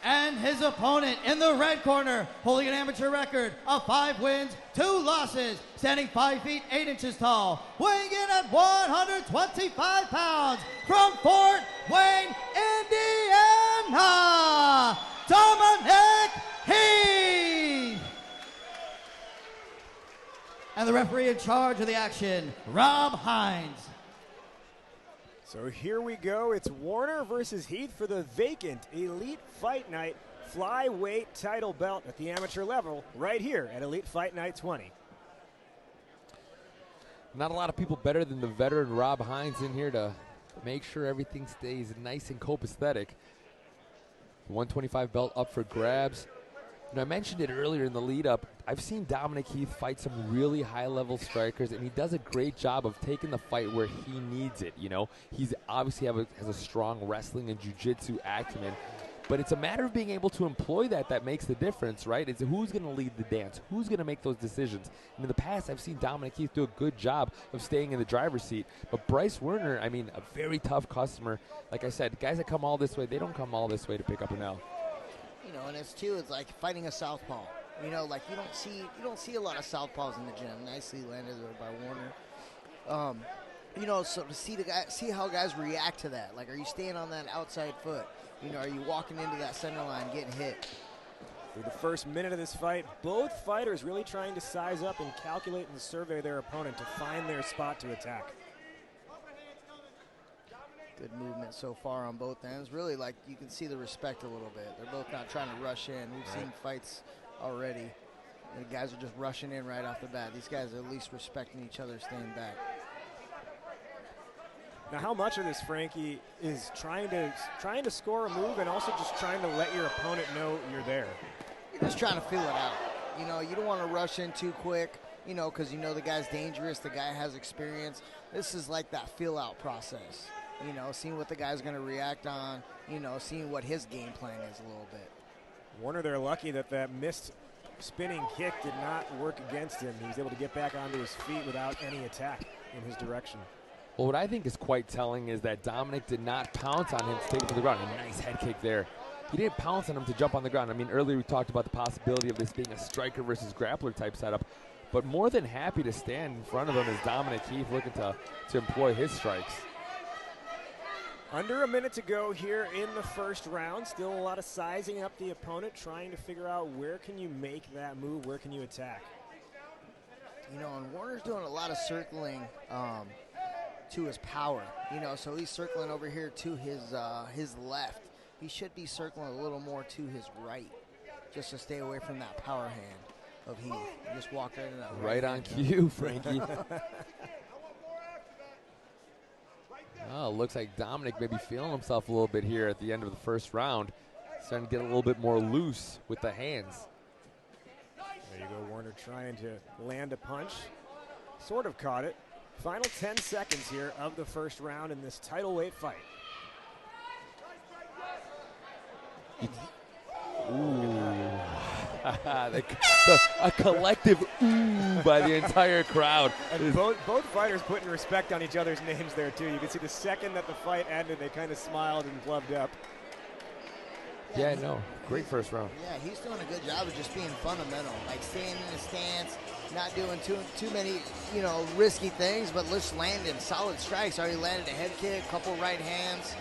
And his opponent in the red corner, holding an amateur record of 5 wins, 2 losses, standing 5 feet 8 inches tall, weighing in at 125 pounds, from Fort Wayne, Indiana, Dominic Heath. And the referee in charge of the action, Rob Hines. So here we go. It's Woerner versus Heath for the vacant Elite Fight Night flyweight title belt at the amateur level right here at Elite Fight Night 20. Not a lot of people better than the veteran Rob Hines in here to make sure everything stays nice and copacetic. The 125 belt up for grabs. You know, I mentioned it earlier in the lead-up. I've seen Dominic Heath fight some really high-level strikers, and he does a great job of taking the fight where he needs it. You know, he's obviously has a strong wrestling and jiu-jitsu acumen, but it's a matter of being able to employ that makes the difference, right? It's who's going to lead the dance, who's going to make those decisions. And in the past, I've seen Dominic Heath do a good job of staying in the driver's seat. But Bryce Woerner, I mean, a very tough customer. Like I said, guys that come all this way, they don't come all this way to pick up an L. You know, and it's like fighting a southpaw. You know, like you don't see a lot of southpaws in the gym. Nicely landed there by Woerner. You know, so to see how guys react to that. Like, are you staying on that outside foot? You know, are you walking into that center line getting hit? Through the first minute of this fight, both fighters really trying to size up and calculate and survey their opponent to find their spot to attack. Good movement so far on both ends. Really, like, you can see the respect a little bit. They're both not trying to rush in. We've seen fights already. The guys are just rushing in right off the bat. These guys are at least respecting each other, staying back. Now, how much of this, Frankie, is trying to score a move and also just trying to let your opponent know you're there? You're just trying to feel it out. You know, you don't want to rush in too quick, you know, because you know the guy's dangerous, the guy has experience. This is like that feel-out process. You know, seeing what the guy's going to react on, you know, seeing what his game plan is a little bit. Woerner, they're lucky that missed spinning kick did not work against him. He was able to get back onto his feet without any attack in his direction. Well, what I think is quite telling is that Dominic did not pounce on him to take him to the ground. A nice head kick there. He didn't pounce on him to jump on the ground. I mean, earlier we talked about the possibility of this being a striker versus grappler type setup, but more than happy to stand in front of him is Dominic Heath looking to employ his strikes. Under a minute to go here in the first round. Still a lot of sizing up the opponent, trying to figure out where can you make that move, where can you attack. You know, and Woerner's doing a lot of circling to his power. You know, so he's circling over here to his left. He should be circling a little more to his right, just to stay away from that power hand of Heath. He just walked right in that right on cue, Frankie. Oh, looks like Dominic may be feeling himself a little bit here at the end of the first round. Starting to get a little bit more loose with the hands. There you go, Woerner trying to land a punch. Sort of caught it. Final 10 seconds here of the first round in this title weight fight. Ooh. A collective ooh by the entire crowd. And both fighters putting respect on each other's names there, too. You can see the second that the fight ended, they kind of smiled and gloved up. Yeah, no, great first round. Yeah, he's doing a good job of just being fundamental, like staying in his stance, not doing too many, you know, risky things, but just landing solid strikes. Already landed a head kick, couple right hands.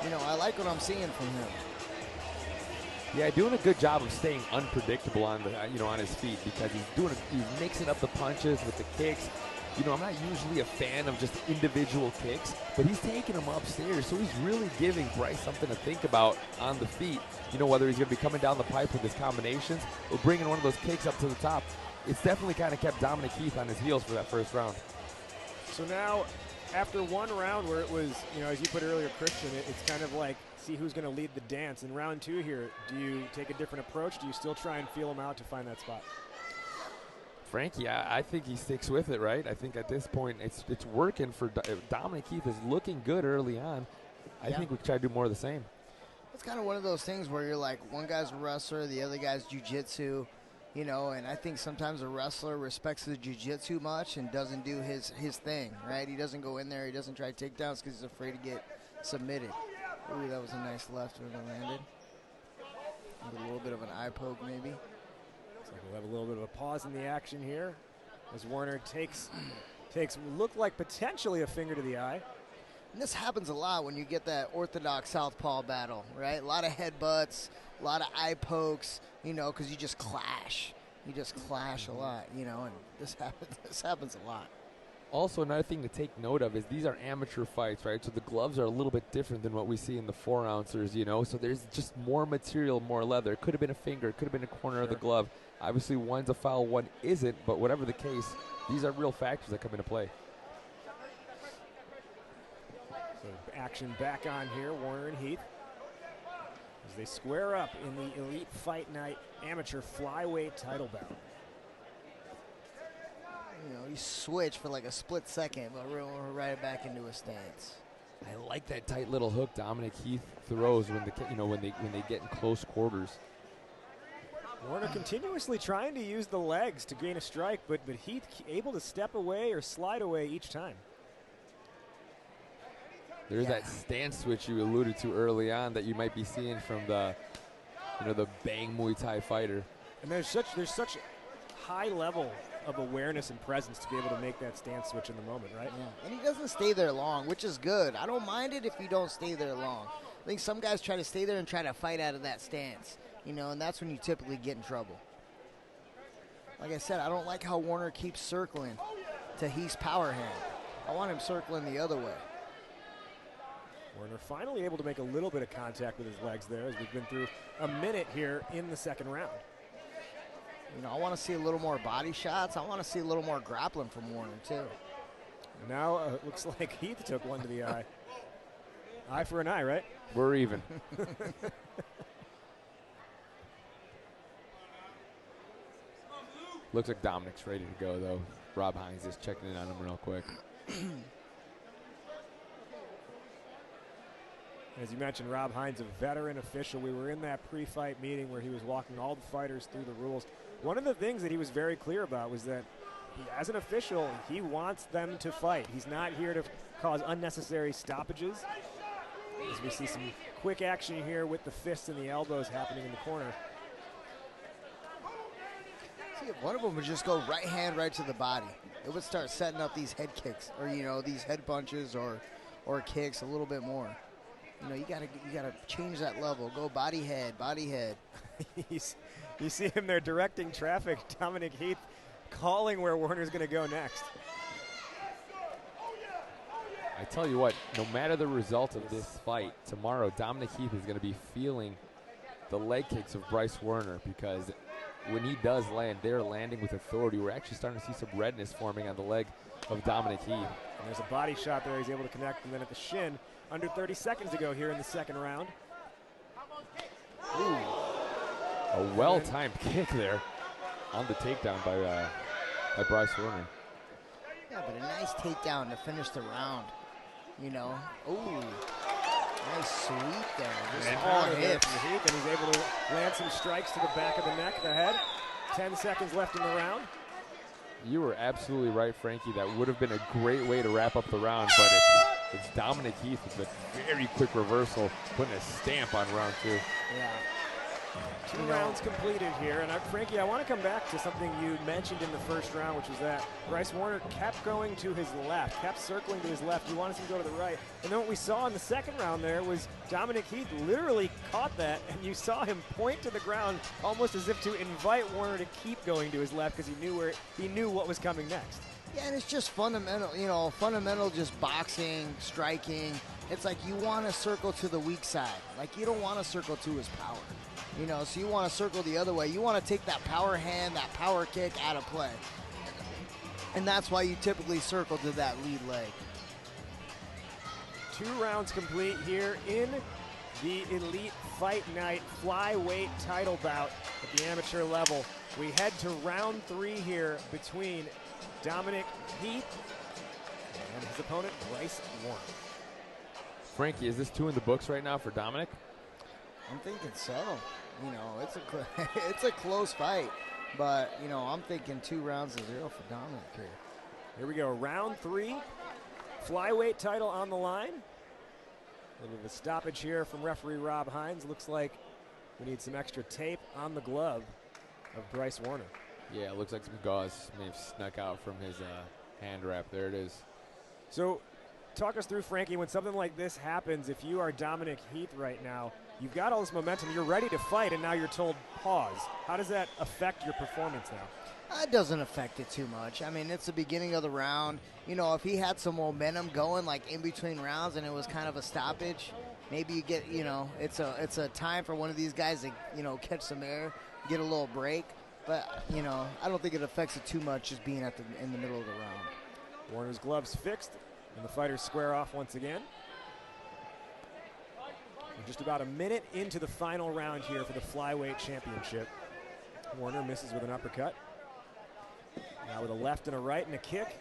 You know, I like what I'm seeing from him. Yeah, doing a good job of staying unpredictable on the, on his feet, because he's mixing up the punches with the kicks. You know, I'm not usually a fan of just individual kicks, but he's taking them upstairs, so he's really giving Bryce something to think about on the feet. You know, whether he's going to be coming down the pipe with his combinations or bringing one of those kicks up to the top. It's definitely kind of kept Dominic Heath on his heels for that first round. So now, after one round where it was, you know, as you put earlier, Christian, it's kind of like see who's going to lead the dance. In round two here, do you take a different approach? Do you still try and feel him out to find that spot? Frankie, I think he sticks with it, right? I think at this point it's working for Dominic Heath is looking good early on. I think we try to do more of the same. It's kind of one of those things where you're like, one guy's a wrestler, the other guy's jiu-jitsu, you know, and I think sometimes a wrestler respects the jiu-jitsu much and doesn't do his thing, right? He doesn't go in there, he doesn't try takedowns because he's afraid to get submitted. Ooh, that was a nice left when it landed. A little bit of an eye poke, maybe. Looks like we'll have a little bit of a pause in the action here as Woerner takes look like potentially a finger to the eye. And this happens a lot when you get that orthodox southpaw battle, right? A lot of headbutts, a lot of eye pokes, you know, because you just clash. You just clash a lot, you know, and this happens a lot. Also, another thing to take note of is these are amateur fights, right? So the gloves are a little bit different than what we see in the 4-ouncers, you know? So there's just more material, more leather. It could have been a finger. It could have been a corner of the glove. Obviously, one's a foul, one isn't. But whatever the case, these are real factors that come into play. So action back on here, Woerner and Heath, as they square up in the Elite Fight Night Amateur Flyweight title bout. You know, you switch for like a split second, but we're right back into a stance. I like that tight little hook Dominic Heath throws when they get in close quarters. Woerner continuously trying to use the legs to gain a strike, but Heath able to step away or slide away each time. There's that stance switch you alluded to early on that you might be seeing from the bang Muay Thai fighter. And there's such high level of awareness and presence to be able to make that stance switch in the moment, right? Yeah. And he doesn't stay there long, which is good. I don't mind it if you don't stay there long. I think some guys try to stay there and try to fight out of that stance, you know, and that's when you typically get in trouble. Like I said, I don't like how Woerner keeps circling to Heath's power hand. I want him circling the other way. Woerner finally able to make a little bit of contact with his legs there as we've been through a minute here in the second round. You know, I want to see a little more body shots. I want to see a little more grappling from Woerner, too. And now it looks like Heath took one to the eye. Eye for an eye, right? We're even. Looks like Dominic's ready to go, though. Rob Hines is checking in on him real quick. As you mentioned, Rob Hines, a veteran official. We were in that pre-fight meeting where he was walking all the fighters through the rules. One of the things that he was very clear about was that as an official, he wants them to fight. He's not here to cause unnecessary stoppages. As we see some quick action here with the fists and the elbows happening in the corner. See, if one of them would just go right hand right to the body, it would start setting up these head kicks or, you know, these head punches or kicks a little bit more. You know, you gotta change that level. Go body head, body head. You see him there directing traffic. Dominic Heath calling where Woerner's going to go next. I tell you what, no matter the result of this fight tomorrow, Dominic Heath is going to be feeling the leg kicks of Bryce Woerner, because when he does land, they're landing with authority. We're actually starting to see some redness forming on the leg of Dominic Heath. And there's a body shot there. He's able to connect, and then at the shin, under 30 seconds to go here in the second round. Ooh. A well-timed kick there on the takedown by Bryce Woerner. Yeah, but a nice takedown to finish the round. You know, ooh, nice sweep there. Just all hits. And he's able to land some strikes to the back of the neck, the head. 10 seconds left in the round. You were absolutely right, Frankie. That would have been a great way to wrap up the round, but it's Dominic Heath with a very quick reversal, putting a stamp on round two. Yeah. Two rounds completed here, and Frankie, I want to come back to something you mentioned in the first round, which was that Bryce Woerner kept going to his left, kept circling to his left. He wanted him to go to the right. And then what we saw in the second round there was Dominic Heath literally caught that, and you saw him point to the ground almost as if to invite Woerner to keep going to his left because he knew what was coming next. Yeah, and it's just fundamental, you know, fundamental just boxing, striking. It's like you want to circle to the weak side. Like you don't want to circle to his power. You know, so you want to circle the other way. You want to take that power hand, that power kick out of play. And that's why you typically circle to that lead leg. 2 rounds complete here in the Elite Fight Night flyweight title bout at the amateur level. We head to round 3 here between Dominic Heath and his opponent, Bryce Woerner. Frankie, is this 2 in the books right now for Dominic? I'm thinking so. You know, it's a close fight, but you know, I'm thinking 2 rounds to 0 for Dominic here. Here we go, round 3, flyweight title on the line. A little bit of a stoppage here from referee Rob Hines. Looks like We need some extra tape on the glove of Bryce Woerner. Yeah, it looks like some gauze may have snuck out from his hand wrap. There it is. So talk us through, Frankie, when something like this happens, if you are Dominic Heath right now, you've got all this momentum, you're ready to fight, and now you're told pause. How does that affect your performance now? It doesn't affect it too much. I mean, it's the beginning of the round. You know, if he had some momentum going, like in between rounds, and it was kind of a stoppage, maybe you get, you know, it's a time for one of these guys to, you know, catch some air, get a little break. But, you know, I don't think it affects it too much just being in the middle of the round. Warner's gloves fixed, and the fighters square off once again. We're just about a minute into the final round here for the flyweight championship. Woerner misses with an uppercut. Now with a left and a right and a kick.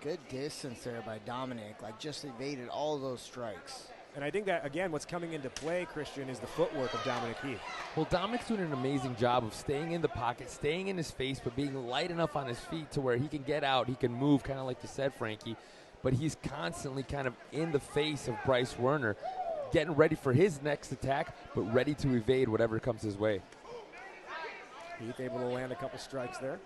Good distance there by Dominic, like just evaded all of those strikes. And I think that, again, what's coming into play, Christian, is the footwork of Dominic Heath. Well, Dominic's doing an amazing job of staying in the pocket, staying in his face, but being light enough on his feet to where he can get out, he can move, kind of like you said, Frankie. But he's constantly kind of in the face of Bryce Woerner, getting ready for his next attack, but ready to evade whatever comes his way. Heath able to land a couple strikes there.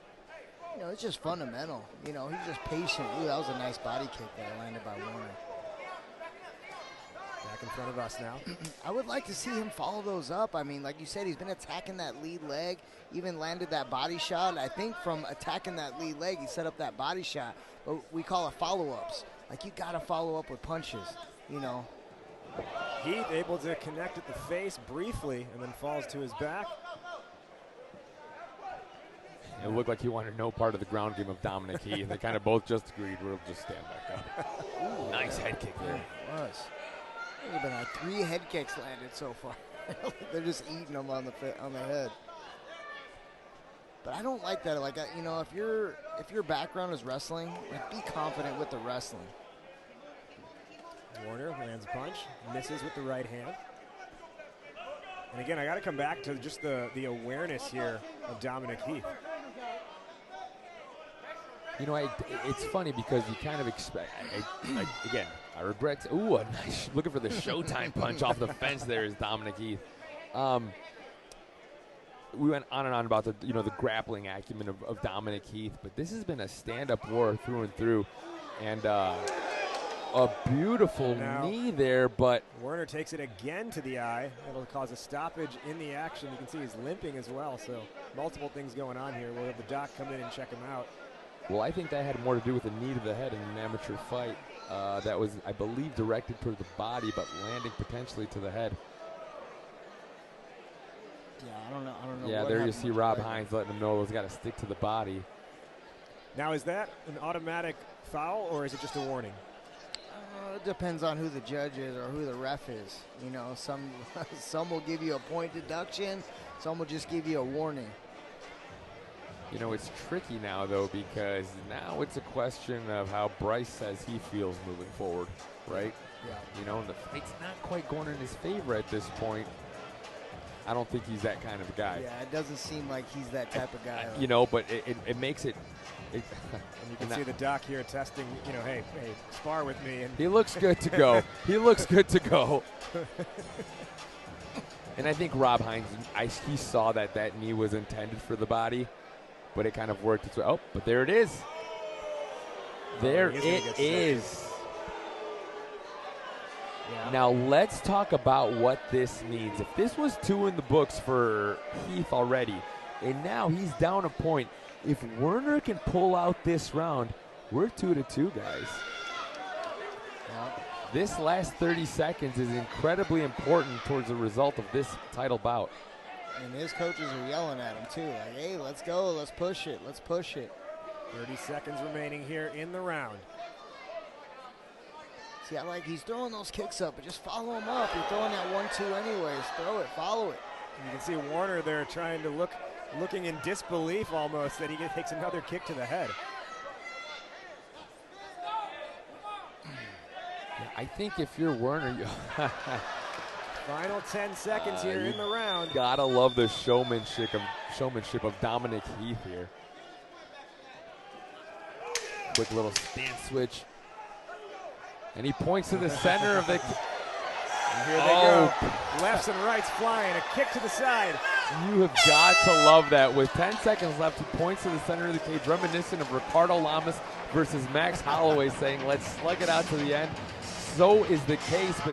You know, it's just fundamental. You know, he's just patient. Ooh, that was a nice body kick that landed by Woerner. Back in front of us now. I would like to see him follow those up. I mean, like you said, he's been attacking that lead leg, even landed that body shot. I think from attacking that lead leg, he set up that body shot. But we call it follow-ups. Like, you got to follow up with punches, you know. Heath able to connect at the face briefly and then falls to his back. It looked like he wanted no part of the ground game of Dominic Heath. They kind of both just agreed, we'll just stand back up. Ooh, nice head kick there. It was. There's been like 3 head kicks landed so far. They're just eating them on the head. But I don't like that. Like, you know, if your background is wrestling, like, be confident with the wrestling. Woerner lands a punch, misses with the right hand. And again, I got to come back to just the awareness here of Dominic Heath. You know, it's funny because you kind of expect, again, I regret, ooh, a nice, looking for the Showtime punch off the fence there is Dominic Heath. We went on and on about the grappling acumen of Dominic Heath, but this has been a stand-up war through and through. And a beautiful knee there, but Woerner takes it again to the eye. It'll cause a stoppage in the action. You can see he's limping as well, so multiple things going on here. We'll have the doc come in and check him out. Well, I think that had more to do with the knee to the head in an amateur fight. That was, I believe, directed toward the body, but landing potentially to the head. Yeah, I don't know. Yeah, there you see Rob Hines letting him know he's got to stick to the body. Now, is that an automatic foul, or is it just a warning? It depends on who the judge is or who the ref is. You know, some will give you a point deduction, some will just give you a warning. You know, it's tricky now, though, because now it's a question of how Bryce says he feels moving forward, right? Yeah. You know, and the fight's not quite going in his favor at this point. I don't think he's that kind of a guy. Yeah, it doesn't seem like he's that type of guy. You know, but it makes it. And you can see the doc here testing, you know, hey, spar with me. And he looks good to go. He looks good to go. And I think Rob Hines, he saw that knee was intended for the body, but it kind of worked its way. Oh, but there it is. There it is. Yeah. Now let's talk about what this means. If this was 2 in the books for Heath already, and now he's down a point, if Woerner can pull out this round, we're 2-2, guys. Yeah. This last 30 seconds is incredibly important towards the result of this title bout. And his coaches are yelling at him, too. Like, hey, let's go. Let's push it. Let's push it. 30 seconds remaining here in the round. See, he's throwing those kicks up, but just follow him up. You're throwing that 1-2 anyways. Throw it. Follow it. And you can see Woerner there trying to looking in disbelief almost that he takes another kick to the head. Yeah, I think if you're Woerner, final 10 seconds here in the round. Gotta love the showmanship of Dominic Heath here. Quick little stance switch. And he points to the center of the... And here they go. Lefts and rights flying. A kick to the side. You have got to love that. With 10 seconds left, he points to the center of the cage, reminiscent of Ricardo Lamas versus Max Holloway, saying, let's slug it out to the end. So is the case. But